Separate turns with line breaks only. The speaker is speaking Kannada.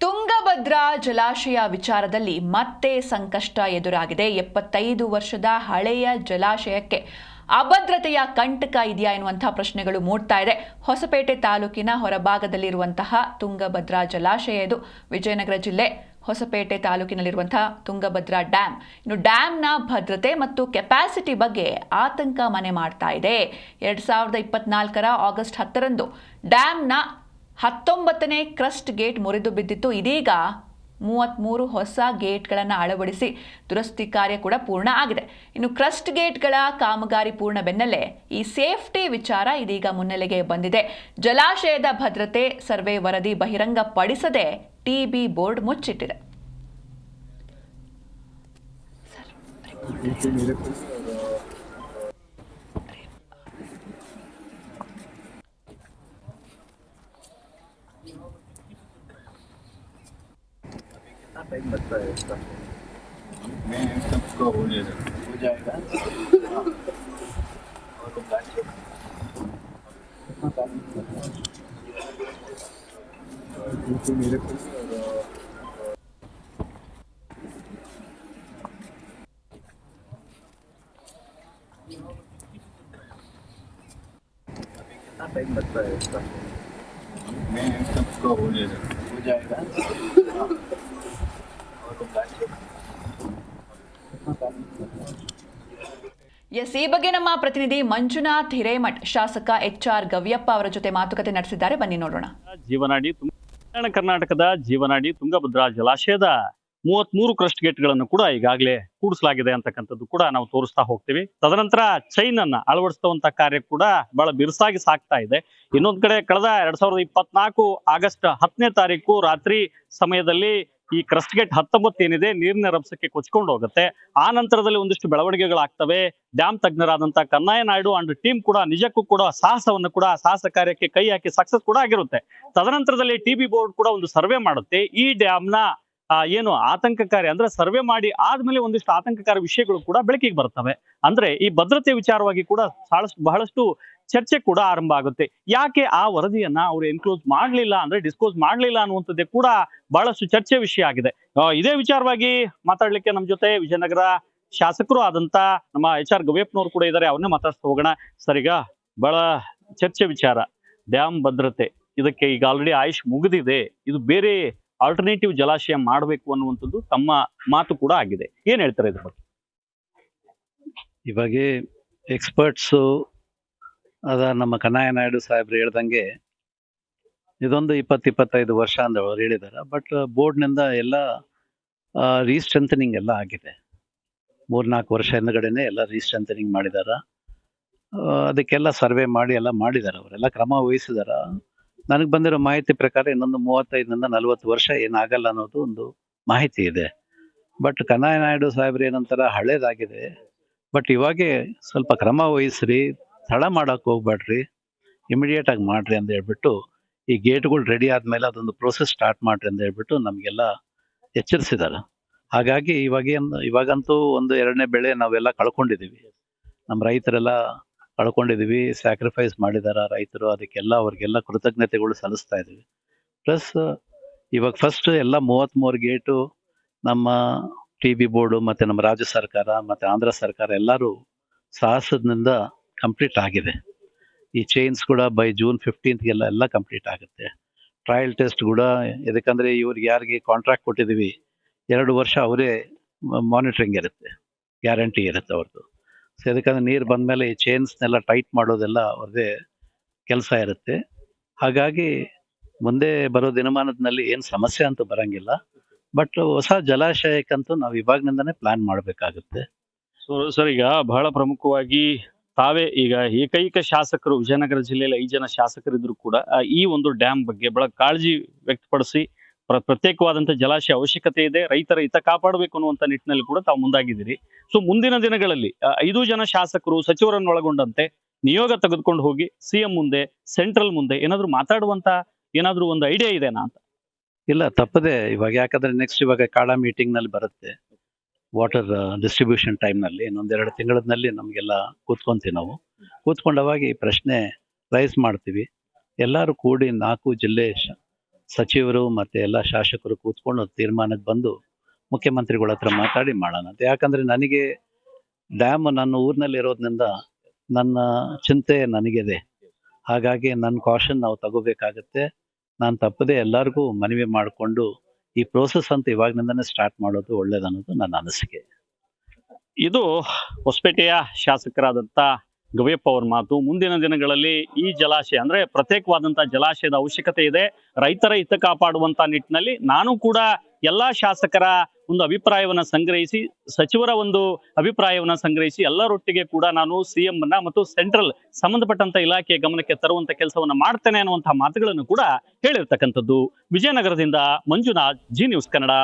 ತುಂಗಭದ್ರಾ ಜಲಾಶಯ ವಿಚಾರದಲ್ಲಿ ಮತ್ತೆ ಸಂಕಷ್ಟ ಎದುರಾಗಿದೆ. 75 ವರ್ಷದ ಹಳೆಯ ಜಲಾಶಯಕ್ಕೆ ಅಭದ್ರತೆಯ ಕಂಟಕ ಇದೆಯಾ ಎನ್ನುವಂತಹ ಪ್ರಶ್ನೆಗಳು ಮೂಡ್ತಾ ಇದೆ. ಹೊಸಪೇಟೆ ತಾಲೂಕಿನ ಹೊರಭಾಗದಲ್ಲಿರುವಂತಹ ತುಂಗಭದ್ರಾ ಜಲಾಶಯ ಇದು. ವಿಜಯನಗರ ಜಿಲ್ಲೆ ಹೊಸಪೇಟೆ ತಾಲೂಕಿನಲ್ಲಿರುವಂತಹ ತುಂಗಭದ್ರಾ ಡ್ಯಾಮ್. ಇನ್ನು ಡ್ಯಾಮ್ನ ಭದ್ರತೆ ಮತ್ತು ಕೆಪಾಸಿಟಿ ಬಗ್ಗೆ ಆತಂಕ ಮನೆ ಮಾಡ್ತಾ ಇದೆ. 2024ರ ಆಗಸ್ಟ್ 10ರಂದು ಡ್ಯಾಮ್ನ 19ನೇ ಕ್ರಸ್ಟ್ ಗೇಟ್ ಮುರಿದು ಬಿದ್ದಿತ್ತು. ಇದೀಗ 33 ಹೊಸ ಗೇಟ್ಗಳನ್ನು ಅಳವಡಿಸಿ ದುರಸ್ತಿ ಕಾರ್ಯ ಕೂಡ ಪೂರ್ಣ ಆಗಿದೆ. ಇನ್ನು ಕ್ರಸ್ಟ್ ಗೇಟ್ಗಳ ಕಾಮಗಾರಿ ಪೂರ್ಣ ಬೆನ್ನಲ್ಲೇ ಈ ಸೇಫ್ಟಿ ವಿಚಾರ ಇದೀಗ ಮುನ್ನೆಲೆಗೆ ಬಂದಿದೆ. ಜಲಾಶಯದ ಭದ್ರತೆ ಸರ್ವೆ ವರದಿ ಬಹಿರಂಗಪಡಿಸದೆ ಟಿಬಿ ಬೋರ್ಡ್ ಮುಚ್ಚಿಟ್ಟಿದೆ.
टाइम लगता है इसका मैं सबको हो जाएगा और तो मेरे को कितना टाइम लगता है इसका मैं सबको हो जाएगा
ಎಸ್, ಈ ಬಗ್ಗೆ ನಮ್ಮ ಪ್ರತಿನಿಧಿ ಮಂಜುನಾಥ್ ಹಿರೇಮಠ್ ಶಾಸಕ HR ಗವ್ಯಪ್ಪ ಅವರ ಜೊತೆ ಮಾತುಕತೆ ನಡೆಸಿದ್ದಾರೆ. ಬನ್ನಿ ನೋಡೋಣ.
ಜೀವನಾಡಿ ದಕ್ಷಿಣ ಕರ್ನಾಟಕದ ಜೀವನಾಡಿ ತುಂಗಭದ್ರಾ ಜಲಾಶಯದ 33 ಕ್ರಸ್ಟ್ ಗೇಟ್ಗಳನ್ನು ಕೂಡ ಈಗಾಗಲೇ ಕೂಡಿಸಲಾಗಿದೆ ಅಂತಕ್ಕಂಥದ್ದು ಕೂಡ ನಾವು ತೋರಿಸ್ತಾ ಹೋಗ್ತೀವಿ. ತದನಂತರ ಚೈನ್ ಅನ್ನ ಅಳವಡಿಸುವಂತ ಕಾರ್ಯ ಕೂಡ ಬಹಳ ಬಿರುಸಾಗಿ ಸಾಗ್ತಾ ಇದೆ. ಇನ್ನೊಂದ್ ಕಡೆ ಕಳೆದ 2024 ಆಗಸ್ಟ್ 10ನೇ ತಾರೀಕು ರಾತ್ರಿ ಸಮಯದಲ್ಲಿ ಈ ಕ್ರಸ್ಟ್ ಗೇಟ್ 19 ಏನಿದೆ ನೀರಿನ ರಭಸಕ್ಕೆ ಕೊಚ್ಕೊಂಡು ಹೋಗುತ್ತೆ. ಆ ನಂತರದಲ್ಲಿ ಒಂದಿಷ್ಟು ಬೆಳವಣಿಗೆಗಳಾಗ್ತವೆ. ಡ್ಯಾಮ್ ತಜ್ಞರಾದಂತ ಕನ್ನಯ್ಯ ನಾಯ್ಡು ಅಂಡ್ ಟೀಮ್ ಕೂಡ ನಿಜಕ್ಕೂ ಕೂಡ ಸಾಹಸ ಕಾರ್ಯಕ್ಕೆ ಕೈ ಹಾಕಿ ಸಕ್ಸಸ್ ಕೂಡ ಆಗಿರುತ್ತೆ. ತದನಂತರದಲ್ಲಿ ಟಿಬಿ ಬೋರ್ಡ್ ಕೂಡ ಒಂದು ಸರ್ವೆ ಮಾಡುತ್ತೆ. ಈ ಡ್ಯಾಮ್ನ ಏನು ಆತಂಕಕಾರಿ ಅಂದ್ರೆ ಸರ್ವೆ ಮಾಡಿ ಆದ್ಮೇಲೆ ಒಂದಿಷ್ಟು ಆತಂಕಕಾರಿ ವಿಷಯಗಳು ಕೂಡ ಬೆಳಕಿಗೆ ಬರ್ತವೆ. ಅಂದ್ರೆ ಈ ಭದ್ರತೆ ವಿಚಾರವಾಗಿ ಕೂಡ ಬಹಳಷ್ಟು ಚರ್ಚೆ ಕೂಡ ಆರಂಭ ಆಗುತ್ತೆ. ಯಾಕೆ ಆ ವರದಿಯನ್ನ ಅವರು ಎನ್ಕ್ಲೋಸ್ ಮಾಡ್ಲಿಲ್ಲ ಅಂದ್ರೆ ಡಿಸ್ಕ್ಲೋಸ್ ಮಾಡ್ಲಿಲ್ಲ ಅನ್ನುವಂಥದ್ದೇ ಕೂಡ ಬಹಳಷ್ಟು ಚರ್ಚೆ ವಿಷಯ ಆಗಿದೆ. ಇದೇ ವಿಚಾರವಾಗಿ ಮಾತಾಡ್ಲಿಕ್ಕೆ ನಮ್ಮ ಜೊತೆ ವಿಜಯನಗರ ಶಾಸಕರು ಆದಂತ ನಮ್ಮ HR ಗವ್ಯಪ್ಪನವರು ಕೂಡ ಇದ್ದಾರೆ. ಅವನ್ನೇ ಮಾತಾಡ್ತಾ ಹೋಗೋಣ. ಸರ್, ಈಗ ಬಹಳ ಚರ್ಚೆ ವಿಚಾರ ಡ್ಯಾಮ್ ಭದ್ರತೆ, ಇದಕ್ಕೆ ಈಗ ಆಲ್ರೆಡಿ ಆಯುಷ್ ಮುಗಿದಿದೆ. ಇದು ಬೇರೆ ಆಲ್ಟರ್ನೇಟಿವ್ ಜಲಾಶಯ ಮಾಡಬೇಕು ಅನ್ನುವಂಥದ್ದು ತಮ್ಮ ಮಾತು ಕೂಡ ಆಗಿದೆ. ಏನ್ ಹೇಳ್ತಾರೆ ಇದ್ರ ಬಗ್ಗೆ?
ಇವಾಗ ಎಕ್ಸ್ಪರ್ಟ್ಸು ಅದ ನಮ್ಮ ಕನ್ನಯ್ಯ ನಾಯ್ಡು ಸಾಹೇಬ್ರು ಹೇಳ್ದಂಗೆ ಇದೊಂದು 20-25 ವರ್ಷ ಅಂತ ಅವ್ರು ಹೇಳಿದಾರೆ. ಬಟ್ ಬೋರ್ಡ್ನಿಂದ ಎಲ್ಲ ರೀಸ್ಟ್ರೆಂಥನಿಂಗ್ ಎಲ್ಲ ಆಗಿದೆ. 3-4 ವರ್ಷ ಹಿಂದಗಡೆನೆ ಎಲ್ಲ ರೀಸ್ಟ್ರೆಂಥನಿಂಗ್ ಮಾಡಿದಾರ. ಅದಕ್ಕೆಲ್ಲ ಸರ್ವೆ ಮಾಡಿ ಎಲ್ಲ ಮಾಡಿದಾರೆ. ಅವರೆಲ್ಲ ಕ್ರಮ ವಹಿಸಿದಾರ. ನನಗೆ ಬಂದಿರೋ ಮಾಹಿತಿ ಪ್ರಕಾರ ಇನ್ನೊಂದು 35-40 ವರ್ಷ ಏನಾಗಲ್ಲ ಅನ್ನೋದು ಒಂದು ಮಾಹಿತಿ ಇದೆ. ಬಟ್ ಕನ್ನಯ್ಯ ನಾಯ್ಡು ಸಾಹೇಬ್ರು ಏನಂತಾರ, ಹಳೇದಾಗಿದೆ, ಬಟ್ ಇವಾಗೆ ಸ್ವಲ್ಪ ಕ್ರಮ ವಹಿಸ್ರಿ, ತಡ ಮಾಡಕ್ ಹೋಗ್ಬೇಡ್ರಿ, ಇಮಿಡಿಯೇಟ್ ಆಗಿ ಮಾಡ್ರಿ ಅಂತ ಹೇಳ್ಬಿಟ್ಟು ಈ ಗೇಟ್ಗಳು ರೆಡಿ ಆದ್ಮೇಲೆ ಅದೊಂದು ಪ್ರೋಸೆಸ್ ಸ್ಟಾರ್ಟ್ ಮಾಡ್ರಿ ಅಂತ ಹೇಳ್ಬಿಟ್ಟು ನಮ್ಗೆಲ್ಲ ಎಚ್ಚರಿಸಿದಾರ. ಹಾಗಾಗಿ ಇವಾಗಂತೂ ಒಂದು 2ನೇ ಬೆಳೆ ನಾವೆಲ್ಲ ಕಳ್ಕೊಂಡಿದೀವಿ. ನಮ್ಮ ರೈತರೆಲ್ಲ ಕಳ್ಕೊಂಡಿದೀವಿ. ಸ್ಯಾಕ್ರಿಫೈಸ್ ಮಾಡಿದಾರ ರೈತರು. ಅದಕ್ಕೆಲ್ಲ ಅವ್ರಿಗೆಲ್ಲ ಕೃತಜ್ಞತೆಗಳು ಸಲ್ಲಿಸ್ತಾ ಇದೀವಿ. ಪ್ಲಸ್ ಇವಾಗ ಫಸ್ಟ್ ಎಲ್ಲ 33 ಗೇಟು ನಮ್ಮ ಟಿಬಿ ಬೋರ್ಡು ಮತ್ತೆ ನಮ್ಮ ರಾಜ್ಯ ಸರ್ಕಾರ ಮತ್ತೆ ಆಂಧ್ರ ಸರ್ಕಾರ ಎಲ್ಲರೂ ಸಾಹಸದಿಂದ ಕಂಪ್ಲೀಟ್ ಆಗಿದೆ. ಈ ಚೈನ್ಸ್ ಕೂಡ ಬೈ ಜೂನ್ 15th ಎಲ್ಲ ಕಂಪ್ಲೀಟ್ ಆಗುತ್ತೆ. ಟ್ರಯಲ್ ಟೆಸ್ಟ್ ಕೂಡ, ಯಾಕಂದ್ರೆ ಇವ್ರಿಗೆ ಯಾರಿಗೆ ಕಾಂಟ್ರಾಕ್ಟ್ ಕೊಟ್ಟಿದೀವಿ 2 ವರ್ಷ ಅವರೇ ಮಾನಿಟರಿಂಗ್ ಇರುತ್ತೆ, ಗ್ಯಾರಂಟಿ ಇರುತ್ತೆ ಅವ್ರದ್ದು. ಸೊ ಯಾಕಂದ್ರೆ ನೀರು ಬಂದ್ಮೇಲೆ ಈ ಚೈನ್ಸ್ನೆಲ್ಲ ಟೈಟ್ ಮಾಡೋದೆಲ್ಲ ಅವ್ರದ್ದೇ ಕೆಲಸ ಇರುತ್ತೆ. ಹಾಗಾಗಿ ಮುಂದೆ ಬರೋ ದಿನಮಾನದಲ್ಲಿ ಏನು ಸಮಸ್ಯೆ ಅಂತೂ ಬರಂಗಿಲ್ಲ. ಬಟ್ ಹೊಸ ಜಲಾಶಯಕ್ಕಂತೂ ನಾವು ಇವಾಗ್ನಿಂದಾನೇ ಪ್ಲಾನ್ ಮಾಡಬೇಕಾಗುತ್ತೆ.
ಸರ್, ಈಗ ಬಹಳ ಪ್ರಮುಖವಾಗಿ ತಾವೇ ಈಗ ಏಕೈಕ ಶಾಸಕರು ವಿಜಯನಗರ ಜಿಲ್ಲೆಯಲ್ಲಿ 5 ಜನ ಶಾಸಕರಿದ್ರು ಕೂಡ ಈ ಒಂದು ಡ್ಯಾಮ್ ಬಗ್ಗೆ ಬಹಳ ಕಾಳಜಿ ವ್ಯಕ್ತಪಡಿಸಿ ಪ್ರತ್ಯೇಕವಾದಂತಹ ಜಲಾಶಯ ಅವಶ್ಯಕತೆ ಇದೆ, ರೈತರ ಹಿತ ಕಾಪಾಡಬೇಕು ಅನ್ನುವಂತ ನಿಟ್ಟಿನಲ್ಲಿ ಕೂಡ ತಾವು ಮುಂದಾಗಿದ್ದೀರಿ. ಸೊ ಮುಂದಿನ ದಿನಗಳಲ್ಲಿ 5 ಜನ ಶಾಸಕರು ಸಚಿವರನ್ನು ಒಳಗೊಂಡಂತೆ ನಿಯೋಗ ತೆಗೆದುಕೊಂಡು ಹೋಗಿ CM ಮುಂದೆ, ಸೆಂಟ್ರಲ್ ಮುಂದೆ ಏನಾದ್ರು ಮಾತಾಡುವಂತ ಏನಾದ್ರು ಒಂದು ಐಡಿಯಾ ಇದೆನಾ ಅಂತ?
ಇಲ್ಲ, ತಪ್ಪದೆ. ಇವಾಗ ಯಾಕಂದ್ರೆ ನೆಕ್ಸ್ಟ್ ಇವಾಗ ಕಾಡಾ ಮೀಟಿಂಗ್ ನಲ್ಲಿ ಬರುತ್ತೆ, ವಾಟರ್ ಡಿಸ್ಟ್ರಿಬ್ಯೂಷನ್ ಟೈಮ್ನಲ್ಲಿ ಇನ್ನೊಂದು 2 ತಿಂಗಳಲ್ಲಿ ನಮಗೆಲ್ಲ ಕೂತ್ಕೊಂತೀವಿ. ನಾವು ಕೂತ್ಕೊಂಡವಾಗ ಈ ಪ್ರಶ್ನೆ ರೈಸ್ ಮಾಡ್ತೀವಿ. ಎಲ್ಲರೂ ಕೂಡಿ 4 ಜಿಲ್ಲೆ ಸಚಿವರು ಮತ್ತು ಎಲ್ಲ ಶಾಸಕರು ಕೂತ್ಕೊಂಡು ತೀರ್ಮಾನಕ್ಕೆ ಬಂದು ಮುಖ್ಯಮಂತ್ರಿಗಳ ಹತ್ರ ಮಾತಾಡಿ ಮಾಡೋಣ ಅಂತ. ಯಾಕಂದರೆ ನನಗೆ ಡ್ಯಾಮ್ ನನ್ನ ಊರಿನಲ್ಲಿ ಇರೋದ್ರಿಂದ ನನ್ನ ಚಿಂತೆ ನನಗಿದೆ. ಹಾಗಾಗಿ ನನ್ನ ಕಾಷನ್ ನಾವು ತಗೋಬೇಕಾಗತ್ತೆ. ನಾನು ತಪ್ಪದೆ ಎಲ್ಲರಿಗೂ ಮನವಿ ಮಾಡಿಕೊಂಡು ಈ ಪ್ರೋಸೆಸ್ ಅಂತ ಇವಾಗಿನಿಂದನೇ ಸ್ಟಾರ್ಟ್ ಮಾಡೋದು ಒಳ್ಳೇದನ್ನೋದು ನನ್ನ ಅನಿಸಿಕೆ.
ಇದು ಹೊಸಪೇಟೆಯ ಶಾಸಕರಾದಂಥ ಗವಿಯಪ್ಪ ಅವ್ರ ಮಾತು. ಮುಂದಿನ ದಿನಗಳಲ್ಲಿ ಈ ಜಲಾಶಯ ಅಂದ್ರೆ ಪ್ರತ್ಯೇಕವಾದಂತಹ ಜಲಾಶಯದ ಅವಶ್ಯಕತೆ ಇದೆ. ರೈತರ ಹಿತ ಕಾಪಾಡುವಂತ ನಿಟ್ಟಿನಲ್ಲಿ ನಾನು ಕೂಡ ಎಲ್ಲಾ ಶಾಸಕರ ಒಂದು ಅಭಿಪ್ರಾಯವನ್ನ ಸಂಗ್ರಹಿಸಿ, ಸಚಿವರ ಒಂದು ಅಭಿಪ್ರಾಯವನ್ನ ಸಂಗ್ರಹಿಸಿ ಎಲ್ಲರೊಟ್ಟಿಗೆ ಕೂಡ ನಾನು ಸಿಎಂ ಅನ್ನ ಮತ್ತು ಸೆಂಟ್ರಲ್ ಸಂಬಂಧಪಟ್ಟಂತ ಇಲಾಖೆಯ ಗಮನಕ್ಕೆ ತರುವಂತ ಕೆಲಸವನ್ನ ಮಾಡ್ತೇನೆ ಅನ್ನುವಂತಹ ಮಾತುಗಳನ್ನು ಕೂಡ ಹೇಳಿರ್ತಕ್ಕಂಥದ್ದು. ವಿಜಯನಗರದಿಂದ ಮಂಜುನಾಥ್, ಜಿ ನ್ಯೂಸ್ ಕನ್ನಡ.